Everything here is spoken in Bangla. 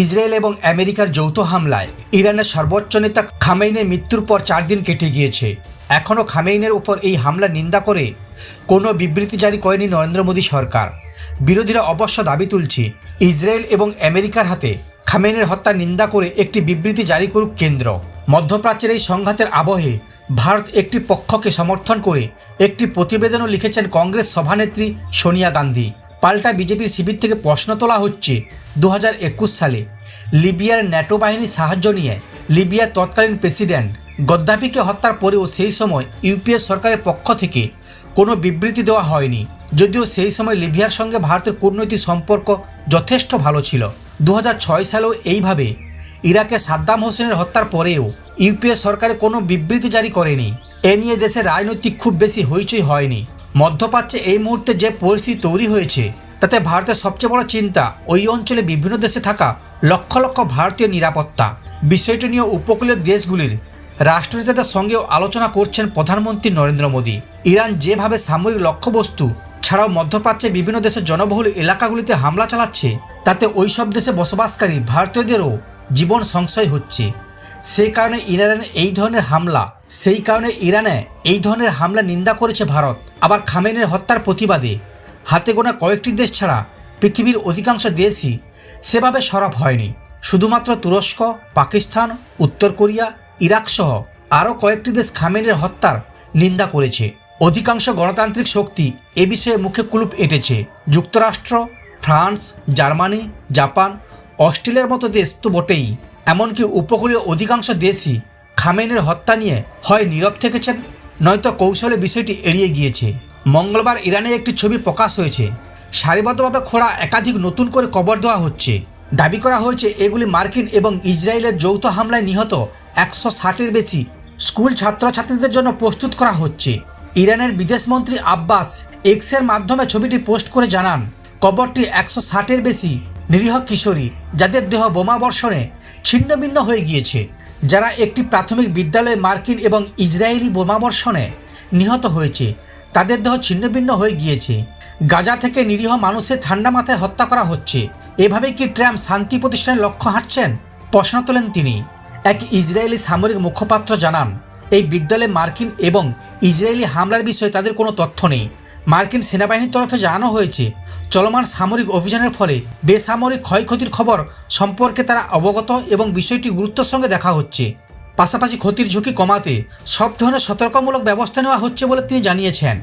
ইসরায়েল এবং আমেরিকার যৌথ হামলায় ইরানের সর্বোচ্চ নেতা খামেইনির মৃত্যুর পর 4 দিন কেটে গিয়েছে। এখনও খামেইনির উপর এই হামলা নিন্দা করে কোনো বিবৃতি জারি করেনি নরেন্দ্র মোদী সরকার। বিরোধীরা অবশ্য দাবি তুলছে ইসরায়েল এবং আমেরিকার হাতে খামেইনির হত্যার নিন্দা করে একটি বিবৃতি জারি করুক কেন্দ্র। মধ্যপ্রাচ্যের এই সংঘাতের আবহে ভারত একটি পক্ষকে সমর্থন করে একটি প্রতিবেদনও লিখেছেন কংগ্রেস সভানেত্রী সোনিয়া গান্ধী। পাল্টা বিজেপির শিবির থেকে প্রশ্ন তোলা হচ্ছে 2021 সালে লিবিয়ার ন্যাটো বাহিনীর সাহায্য নিয়ে লিবিয়ার তৎকালীন প্রেসিডেন্ট গদ্দাফিকে হত্যার পরেও সেই সময় ইউপিএ সরকারের পক্ষ থেকে কোনো বিবৃতি দেওয়া হয়নি, যদিও সেই সময় লিবিয়ার সঙ্গে ভারতের কূটনৈতিক সম্পর্ক যথেষ্ট ভালো ছিল। 2006 সালেও এইভাবে ইরাকে সাদ্দাম হোসেনের হত্যার পরেও ইউপিএ সরকারের কোনো বিবৃতি জারি করেনি। এ নিয়ে দেশে রাজনৈতিক খুব বেশি হইচই হয়নি। মধ্যপ্রাচ্যে এই মুহূর্তে যে পরিস্থিতি তৈরি হয়েছে তাতে ভারতের সবচেয়ে বড় চিন্তা ওই অঞ্চলে বিভিন্ন দেশে থাকা লক্ষ লক্ষ ভারতীয় নিরাপত্তা। বিষয়টি নিয়ে উপকূলীয় দেশগুলির রাষ্ট্রনেতাদের সঙ্গেও আলোচনা করছেন প্রধানমন্ত্রী নরেন্দ্র মোদী। ইরান যেভাবে সামরিক লক্ষ্যবস্তু ছাড়াও মধ্যপ্রাচ্যে বিভিন্ন দেশের জনবহুল এলাকাগুলিতে হামলা চালাচ্ছে তাতে ওই সব দেশে বসবাসকারী ভারতীয়দেরও জীবন সংশয় হচ্ছে। সেই কারণে ইরানে এই ধরনের হামলা নিন্দা করেছে ভারত। আবার খামেনির হত্যার প্রতিবাদে হাতে গোনা কয়েকটি দেশ ছাড়া পৃথিবীর অধিকাংশ দেশই সেভাবে সরব হয়নি। শুধুমাত্র তুরস্ক, পাকিস্তান, উত্তর কোরিয়া, ইরাক সহ আরও কয়েকটি দেশ খামেনির হত্যার নিন্দা করেছে। অধিকাংশ গণতান্ত্রিক শক্তি এ বিষয়ে মুখে কুলুপ এঁটেছে। যুক্তরাষ্ট্র, ফ্রান্স, জার্মানি, জাপান, অস্ট্রেলিয়ার মতো দেশ তো বটেই, এমনকি উপকূলীয় অধিকাংশ দেশই খামেনির হত্যা নিয়ে হয় নীরব থেকেছেন নয়তো কৌশলে বিষয়টি এড়িয়ে গিয়েছে। মঙ্গলবার ইরানে একটি ছবি প্রকাশ হয়েছে। সারিবদ্ধভাবে খোঁড়া একাধিক নতুন করে কবর দেওয়া হচ্ছে। দাবি করা হয়েছে এগুলি মার্কিন এবং ইসরায়েলের যৌথ হামলায় নিহত 160-এর বেশি স্কুল ছাত্রছাত্রীদের জন্য প্রস্তুত করা হচ্ছে। ইরানের বিদেশমন্ত্রী আব্বাস এক্সের মাধ্যমে ছবিটি পোস্ট করে জানান, কবরটি 160-এর বেশি নিরীহ কিশোরী যাদের দেহ বোমা বর্ষণে ছিন্নভিন্ন হয়ে গিয়েছে, যারা একটি প্রাথমিক বিদ্যালয়ে মার্কিন এবং ইসরায়েলি বোমাবর্ষণে নিহত হয়েছে, তাদের দেহ ছিন্নভিন্ন হয়ে গিয়েছে। গাজা থেকে নিরীহ মানুষের ঠান্ডা মাথায় হত্যা করা হচ্ছে। এভাবেই কি ট্রাম্প শান্তি প্রতিষ্ঠানের লক্ষ্য হাঁটছেন? প্রশ্ন তোলেন তিনি। এক ইসরায়েলি সামরিক মুখপাত্র জানান, এই বিদ্যালয়ে মার্কিন এবং ইসরায়েলি হামলার বিষয়ে তাদের কোনো তথ্য নেই। মার্কিন সেনাবাহিনীর তরফে জানানো হয়েছে চলমান সামরিক অভিযানের ফলে বেসামরিক ক্ষয়ক্ষতির খবর সম্পর্কে তারা অবগত এবং বিষয়টি গুরুত্বের সঙ্গে দেখা হচ্ছে। পাশাপাশি ক্ষতির ঝুঁকি কমাতে সব ধরনের সতর্কমূলক ব্যবস্থা নেওয়া হচ্ছে বলে তিনি জানিয়েছেন।